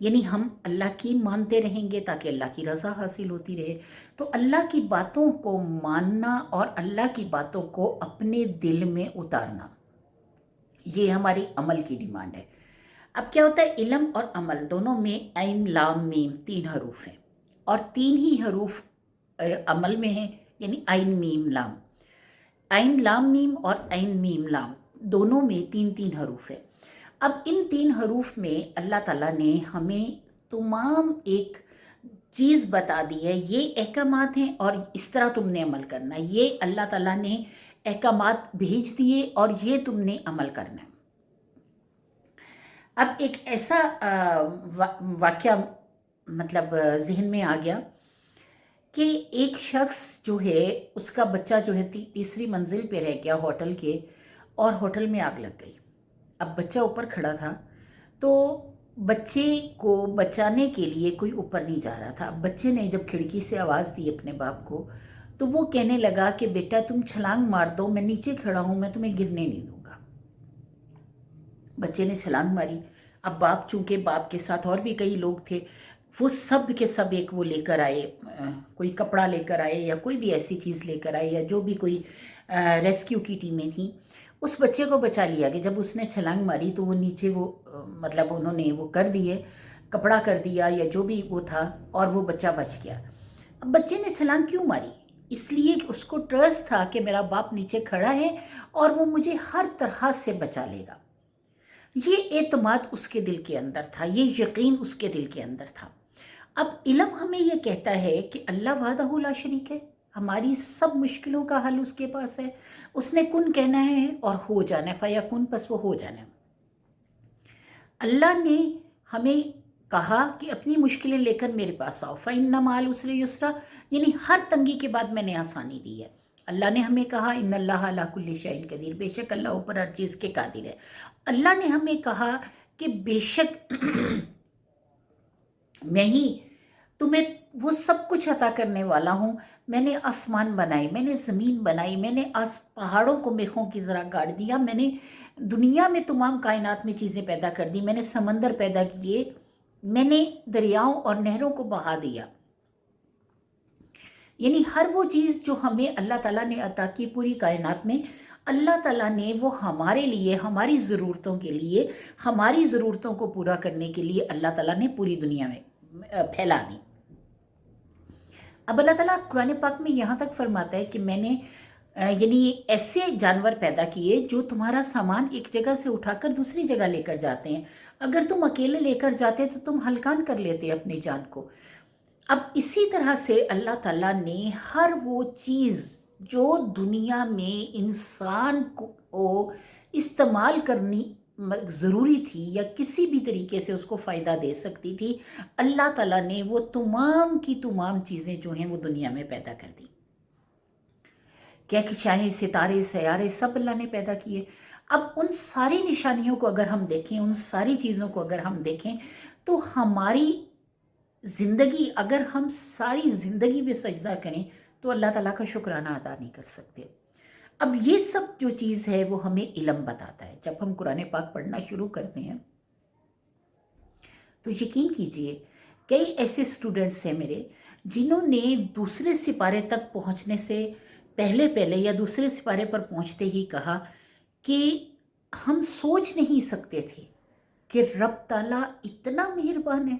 یعنی ہم اللہ کی مانتے رہیں گے تاکہ اللہ کی رضا حاصل ہوتی رہے. تو اللہ کی باتوں کو ماننا اور اللہ کی باتوں کو اپنے دل میں اتارنا، یہ ہماری عمل کی ڈیمانڈ ہے. اب کیا ہوتا ہے، علم اور عمل دونوں میں عین لام میم 3 حروف ہیں، اور 3 ہی حروف عمل میں ہیں، یعنی عین میم لام. عین لام میم اور عین میم لام دونوں میں 3 حروف ہیں. اب ان 3 حروف میں اللہ تعالیٰ نے ہمیں تمام ایک چیز بتا دی ہے، یہ احکامات ہیں اور اس طرح تم نے عمل کرنا ہے. یہ اللہ تعالیٰ نے احکامات بھیج دیے اور یہ تم نے عمل کرنا ہے. اب ایک ایسا واقعہ مطلب ذہن میں آ گیا کہ ایک شخص جو ہے، اس کا بچہ جو ہے تیسری منزل پہ رہ گیا ہوٹل کے، اور ہوٹل میں آگ لگ گئی. اب بچہ اوپر کھڑا تھا، تو بچے کو بچانے کے لیے کوئی اوپر نہیں جا رہا تھا. بچے نے جب کھڑکی سے آواز دی اپنے باپ کو، تو وہ کہنے لگا کہ بیٹا تم چھلانگ مار دو، میں نیچے کھڑا ہوں، میں تمہیں گرنے نہیں دوں گا. بچے نے چھلانگ ماری. اب باپ، چونکہ باپ کے ساتھ اور بھی کئی لوگ تھے، وہ سب کے سب ایک وہ لے کر آئے، کوئی کپڑا لے کر آئے یا کوئی بھی ایسی چیز لے کر آئے، یا جو بھی کوئی ریسکیو کی ٹیمیں تھیں. اس بچے کو بچا لیا کہ جب اس نے چھلانگ ماری تو وہ نیچے وہ مطلب انہوں نے وہ کر دیے، کپڑا کر دیا یا جو بھی وہ تھا، اور وہ بچہ بچ گیا. اب بچے نے چھلانگ کیوں ماری؟ اس لیے کہ اس کو ٹرسٹ تھا کہ میرا باپ نیچے کھڑا ہے اور وہ مجھے ہر طرح سے بچا لے گا. یہ اعتماد اس کے دل کے اندر تھا، یہ یقین اس کے دل کے اندر تھا. اب علم ہمیں یہ کہتا ہے کہ اللہ وحدہ لا شریک ہے، ہماری سب مشکلوں کا حل اس کے پاس ہے. اس نے کن کہنا ہے اور ہو جانا ہے، فیکون، پس وہ ہو جانا ہے. اللہ نے ہمیں کہا کہ اپنی مشکلیں لے کر میرے پاس آؤ، فَإِنَّ مَعَ الْعُسْرِ يُسْرًا، یعنی ہر تنگی کے بعد میں نے آسانی دی ہے. اللہ نے ہمیں کہا ان اللہ علی کل شیء قدیر، بے شک اللہ اوپر ہر چیز کے قادر ہے. اللہ نے ہمیں کہا کہ بے شک میں ہی تمہیں وہ سب کچھ عطا کرنے والا ہوں. میں نے آسمان بنائی، میں نے زمین بنائی، میں نے پہاڑوں کو میخوں کی طرح گاڑ دیا، میں نے دنیا میں تمام کائنات میں چیزیں پیدا کر دی، میں نے سمندر پیدا کیے، میں نے دریاؤں اور نہروں کو بہا دیا. یعنی ہر وہ چیز جو ہمیں اللہ تعالیٰ نے عطا کی پوری کائنات میں، اللہ تعالیٰ نے وہ ہمارے لیے، ہماری ضرورتوں کے لیے، ہماری ضرورتوں کو پورا کرنے کے لیے اللہ تعالیٰ نے پوری دنیا میں پھیلا دی. اب اللہ تعالیٰ قرآن پاک میں یہاں تک فرماتا ہے کہ میں نے یعنی ایسے جانور پیدا کیے جو تمہارا سامان ایک جگہ سے اٹھا کر دوسری جگہ لے کر جاتے ہیں. اگر تم اکیلے لے کر جاتے تو تم ہلکان کر لیتے اپنی جان کو. اب اسی طرح سے اللہ تعالیٰ نے ہر وہ چیز جو دنیا میں انسان کو استعمال کرنی ضروری تھی یا کسی بھی طریقے سے اس کو فائدہ دے سکتی تھی، اللہ تعالیٰ نے وہ تمام کی تمام چیزیں جو ہیں وہ دنیا میں پیدا کر دی. کیا کہ چاہے ستارے، سیارے، سب اللہ نے پیدا کیے. اب ان ساری نشانیوں کو اگر ہم دیکھیں، ان ساری چیزوں کو اگر ہم دیکھیں، تو ہماری زندگی، اگر ہم ساری زندگی میں سجدہ کریں تو اللہ تعالیٰ کا شکرانہ ادا نہیں کر سکتے. اب یہ سب جو چیز ہے وہ ہمیں علم بتاتا ہے. جب ہم قرآن پاک پڑھنا شروع کرتے ہیں تو یقین کیجئے کئی ایسے اسٹوڈنٹس ہیں میرے جنہوں نے دوسرے سپارے تک پہنچنے سے پہلے یا دوسرے سپارے پر پہنچتے ہی کہا کہ ہم سوچ نہیں سکتے تھے کہ رب تعالیٰ اتنا مہربان ہے،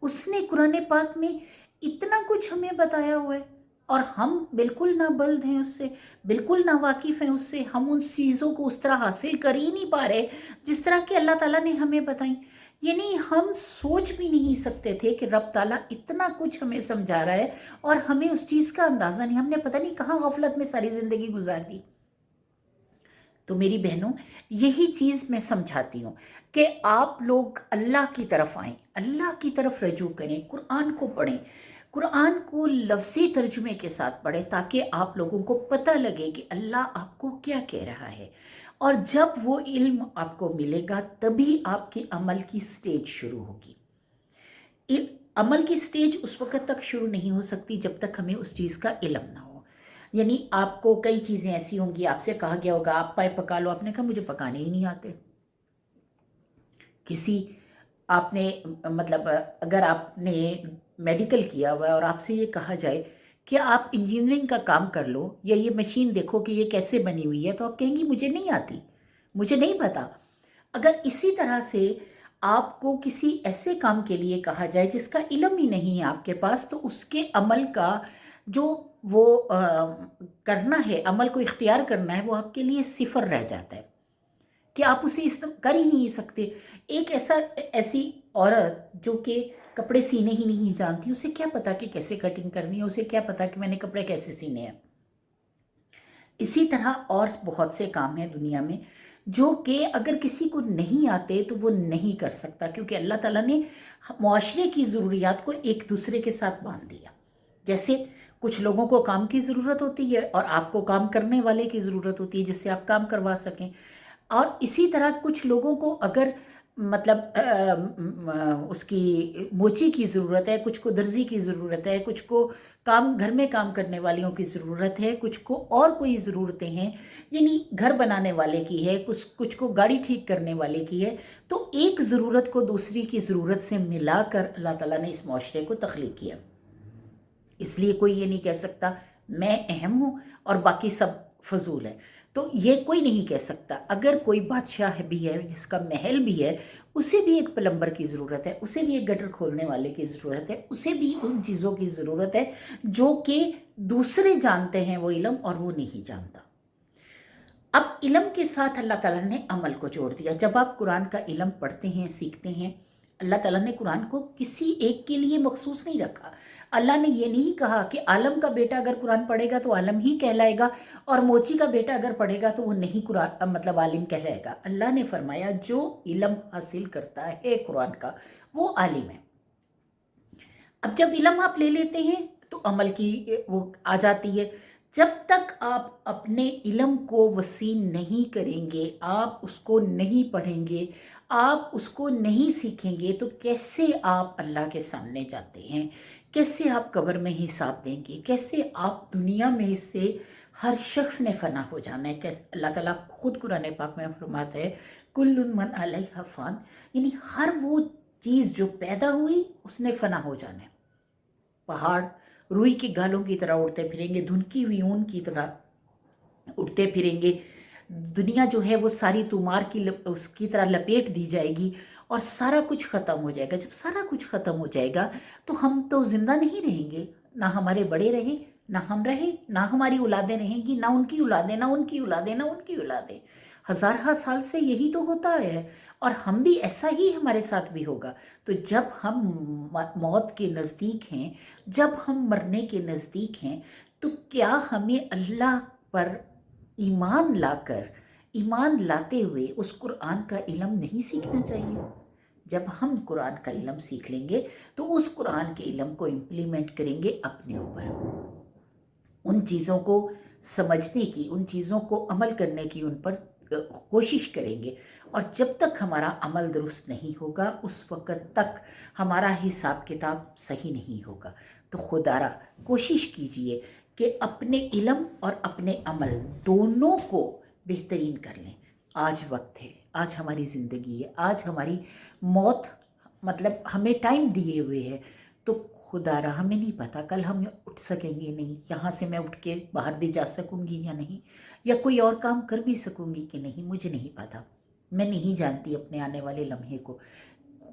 اس نے قرآن پاک میں اتنا کچھ ہمیں بتایا ہوا ہے اور ہم بالکل نہ بلد ہیں اس سے، بالکل نہ واقف ہیں اس سے. ہم ان چیزوں کو اس طرح حاصل کر ہی نہیں پا رہے جس طرح کہ اللہ تعالیٰ نے ہمیں بتائیں. یعنی ہم سوچ بھی نہیں سکتے تھے کہ رب تعالیٰ اتنا کچھ ہمیں سمجھا رہا ہے اور ہمیں اس چیز کا اندازہ نہیں. ہم نے پتہ نہیں کہاں غفلت میں ساری زندگی گزار دی. تو میری بہنوں، یہی چیز میں سمجھاتی ہوں کہ آپ لوگ اللہ کی طرف آئیں، اللہ کی طرف رجوع کریں، قرآن کو پڑھیں، قرآن کو لفظی ترجمے کے ساتھ پڑھیں تاکہ آپ لوگوں کو پتہ لگے کہ اللہ آپ کو کیا کہہ رہا ہے. اور جب وہ علم آپ کو ملے گا تبھی آپ کی عمل کی سٹیج شروع ہوگی. عمل کی سٹیج اس وقت تک شروع نہیں ہو سکتی جب تک ہمیں اس چیز کا علم نہ ہو. یعنی آپ کو کئی چیزیں ایسی ہوں گی، آپ سے کہا گیا ہوگا آپ پائے پکا لو، آپ نے کہا مجھے پکانے ہی نہیں آتے. کسی آپ نے مطلب اگر آپ نے میڈیکل کیا ہوا ہے اور آپ سے یہ کہا جائے کہ آپ انجینئرنگ کا کام کر لو یا یہ مشین دیکھو کہ یہ کیسے بنی ہوئی ہے، تو آپ کہیں گی مجھے نہیں آتی، مجھے نہیں پتا۔ اگر اسی طرح سے آپ کو کسی ایسے کام کے لیے کہا جائے جس کا علم ہی نہیں ہے آپ کے پاس، تو اس کے عمل کا جو وہ کرنا ہے، عمل کو اختیار کرنا ہے، وہ آپ کے لیے صفر رہ جاتا ہے کہ آپ اسے کر ہی نہیں سکتے۔ ایک ایسی عورت جو کہ کپڑے سینے ہی نہیں جانتی، اسے کیا پتا کہ کیسے کٹنگ کرنی ہے، اسے کیا پتا کہ میں نے کپڑے کیسے سینے ہیں۔ اسی طرح اور بہت سے کام ہیں دنیا میں جو کہ اگر کسی کو نہیں آتے تو وہ نہیں کر سکتا، کیونکہ اللہ تعالیٰ نے معاشرے کی ضروریات کو ایک دوسرے کے ساتھ باندھ دیا۔ جیسے کچھ لوگوں کو کام کی ضرورت ہوتی ہے اور آپ کو کام کرنے والے کی ضرورت ہوتی ہے جس سے آپ کام کروا سکیں، اور اسی طرح کچھ لوگوں کو اگر مطلب اس کی موچی کی ضرورت ہے، کچھ کو درزی کی ضرورت ہے، کچھ کو گھر میں کام کرنے والیوں کی ضرورت ہے، کچھ کو اور کوئی ضرورتیں ہیں، یعنی گھر بنانے والے کی ہے، کچھ کو گاڑی ٹھیک کرنے والے کی ہے، تو ایک ضرورت کو دوسری کی ضرورت سے ملا کر اللہ تعالیٰ نے اس معاشرے کو تخلیق کیا۔ اس لیے کوئی یہ نہیں کہہ سکتا میں اہم ہوں اور باقی سب فضول ہے، تو یہ کوئی نہیں کہہ سکتا۔ اگر کوئی بادشاہ بھی ہے جس کا محل بھی ہے، اسے بھی ایک پلمبر کی ضرورت ہے، اسے بھی ایک گٹر کھولنے والے کی ضرورت ہے، اسے بھی ان چیزوں کی ضرورت ہے جو کہ دوسرے جانتے ہیں وہ علم اور وہ نہیں جانتا۔ اب علم کے ساتھ اللہ تعالیٰ نے عمل کو جوڑ دیا۔ جب آپ قرآن کا علم پڑھتے ہیں، سیکھتے ہیں، اللہ تعالیٰ نے قرآن کو کسی ایک کے لیے مخصوص نہیں رکھا۔ اللہ نے یہ نہیں کہا کہ عالم کا بیٹا اگر قرآن پڑھے گا تو عالم ہی کہلائے گا، اور موچی کا بیٹا اگر پڑھے گا تو وہ نہیں قرآن مطلب عالم کہلائے گا۔ اللہ نے فرمایا جو علم حاصل کرتا ہے قرآن کا وہ عالم ہے۔ اب جب علم آپ لے لیتے ہیں تو عمل کی وہ آ جاتی ہے۔ جب تک آپ اپنے علم کو وسیع نہیں کریں گے، آپ اس کو نہیں پڑھیں گے، آپ اس کو نہیں سیکھیں گے، تو کیسے آپ اللہ کے سامنے جاتے ہیں، کیسے آپ قبر میں حساب دیں گے، کیسے آپ دنیا میں سے ہر شخص نے فنا ہو جانا ہے۔ اللہ تعالیٰ خود قرآن پاک میں فرماتا ہے کل من علیہا فان، یعنی ہر وہ چیز جو پیدا ہوئی اس نے فنا ہو جانا ہے۔ پہاڑ روئی کے گالوں کی طرح اڑتے پھریں گے، دھنکی ہوئی اون کی طرح اڑتے پھریں گے، دنیا جو ہے وہ ساری تومار اس کی طرح لپیٹ دی جائے گی اور سارا کچھ ختم ہو جائے گا۔ جب سارا کچھ ختم ہو جائے گا تو ہم تو زندہ نہیں رہیں گے، نہ ہمارے بڑے رہے، نہ ہم رہے، نہ ہماری اولادیں رہیں گی، نہ ان کی اولادیں، نہ ان کی اولادیں، نہ ان کی اولادیں۔ ہزارہ سال سے یہی تو ہوتا ہے، اور ہم بھی ایسا ہی ہمارے ساتھ بھی ہوگا۔ تو جب ہم موت کے نزدیک ہیں، جب ہم مرنے کے نزدیک ہیں، تو کیا ہمیں اللہ پر ایمان لاتے ہوئے اس قرآن کا علم نہیں سیکھنا چاہیے؟ جب ہم قرآن کا علم سیکھ لیں گے تو اس قرآن کے علم کو امپلیمنٹ کریں گے اپنے اوپر، ان چیزوں کو سمجھنے کی، ان چیزوں کو عمل کرنے کی ان پر کوشش کریں گے۔ اور جب تک ہمارا عمل درست نہیں ہوگا اس وقت تک ہمارا حساب کتاب صحیح نہیں ہوگا۔ تو خدارا کوشش کیجئے کہ اپنے علم اور اپنے عمل دونوں کو بہترین کر لیں۔ آج وقت ہے، آج ہماری زندگی ہے، آج ہماری موت مطلب ہمیں ٹائم دیے ہوئے ہے، تو خدا را ہمیں نہیں پتا کل ہم اٹھ سکیں گے نہیں، یہاں سے میں اٹھ کے باہر بھی جا سکوں گی یا نہیں، یا کوئی اور کام کر بھی سکوں گی کہ نہیں، مجھے نہیں پتا۔ میں نہیں جانتی اپنے آنے والے لمحے کو،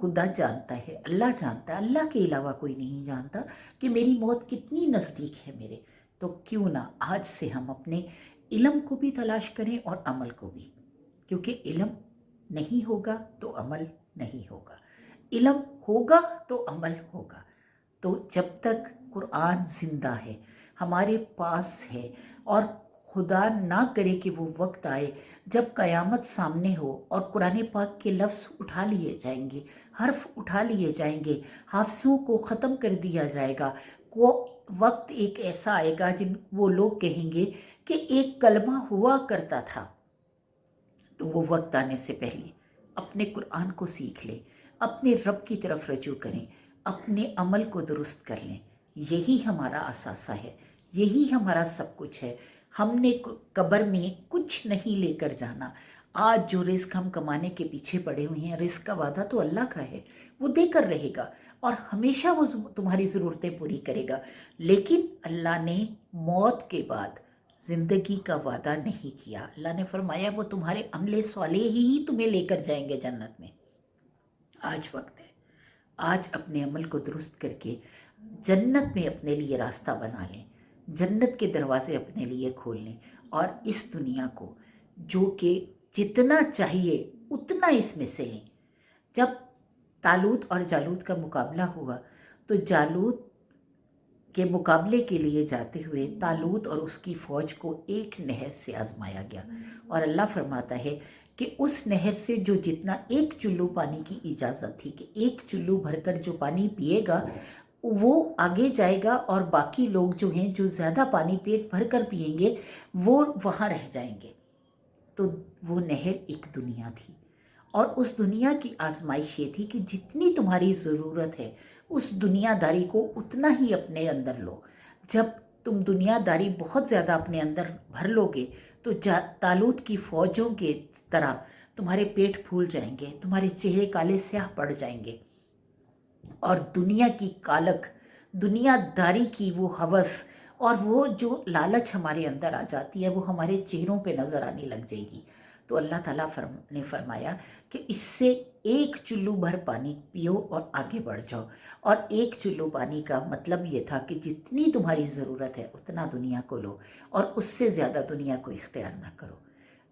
خدا جانتا ہے، اللہ جانتا ہے، اللہ کے علاوہ کوئی نہیں جانتا کہ میری موت کتنی نزدیک ہے میرے۔ تو کیوں نہ آج سے ہم اپنے علم کو بھی تلاش کریں اور عمل کو بھی، کیونکہ علم نہیں ہوگا تو عمل نہیں ہوگا، علم ہوگا تو عمل ہوگا۔ تو جب تک قرآن زندہ ہے، ہمارے پاس ہے، اور خدا نہ کرے کہ وہ وقت آئے جب قیامت سامنے ہو اور قرآن پاک کے لفظ اٹھا لیے جائیں گے، حرف اٹھا لیے جائیں گے، حافظوں کو ختم کر دیا جائے گا، وہ وقت ایک ایسا آئے گا جن وہ لوگ کہیں گے کہ ایک کلمہ ہوا کرتا تھا۔ تو وہ وقت آنے سے پہلے اپنے قرآن کو سیکھ لیں، اپنے رب کی طرف رجوع کریں، اپنے عمل کو درست کر لیں۔ یہی ہمارا اثاثہ ہے، یہی ہمارا سب کچھ ہے۔ ہم نے قبر میں کچھ نہیں لے کر جانا، آج جو رزق ہم کمانے کے پیچھے پڑے ہوئے ہیں، رزق کا وعدہ تو اللہ کا ہے، وہ دے کر رہے گا اور ہمیشہ وہ تمہاری ضرورتیں پوری کرے گا۔ لیکن اللہ نے موت کے بعد زندگی کا وعدہ نہیں کیا۔ اللہ نے فرمایا وہ تمہارے عمل صالح ہی تمہیں لے کر جائیں گے جنت میں۔ آج وقت ہے، آج اپنے عمل کو درست کر کے جنت میں اپنے لیے راستہ بنا لیں، جنت کے دروازے اپنے لیے کھول لیں، اور اس دنیا کو جو کہ جتنا چاہیے اتنا اس میں سے لیں۔ جب طالوت اور جالوت کا مقابلہ ہوا تو جالوت کے مقابلے کے لیے جاتے ہوئے طالوت اور اس کی فوج کو ایک نہر سے آزمایا گیا، اور اللہ فرماتا ہے کہ اس نہر سے جو جتنا ایک چلو پانی کی اجازت تھی کہ ایک چلو بھر کر جو پانی پیے گا وہ آگے جائے گا، اور باقی لوگ جو ہیں جو زیادہ پانی پیٹ بھر کر پئیں گے وہ وہاں رہ جائیں گے۔ تو وہ نہر ایک دنیا تھی، اور اس دنیا کی آزمائش یہ تھی کہ جتنی تمہاری ضرورت ہے اس دنیا داری کو اتنا ہی اپنے اندر لو۔ جب تم دنیا داری بہت زیادہ اپنے اندر بھر لو گے تو طالوت کی فوجوں کے طرح تمہارے پیٹ پھول جائیں گے، تمہارے چہرے کالے سیاہ پڑ جائیں گے، اور دنیا کی کالک، دنیا داری کی وہ ہوس اور وہ جو لالچ ہمارے اندر آ جاتی ہے وہ ہمارے چہروں پہ نظر آنے لگ جائے گی۔ تو اللہ تعالیٰ نے فرمایا کہ اس سے ایک چلو بھر پانی پیو اور آگے بڑھ جاؤ، اور ایک چلو پانی کا مطلب یہ تھا کہ جتنی تمہاری ضرورت ہے اتنا دنیا کو لو، اور اس سے زیادہ دنیا کو اختیار نہ کرو۔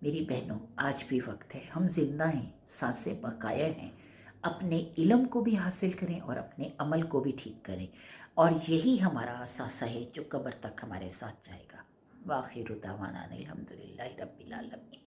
میری بہنوں، آج بھی وقت ہے، ہم زندہ ہیں، سانسیں بقایا ہیں، اپنے علم کو بھی حاصل کریں اور اپنے عمل کو بھی ٹھیک کریں، اور یہی ہمارا اثاثہ ہے جو قبر تک ہمارے ساتھ جائے گا۔ وآخر دعوانا الحمدللہ رب العالمین۔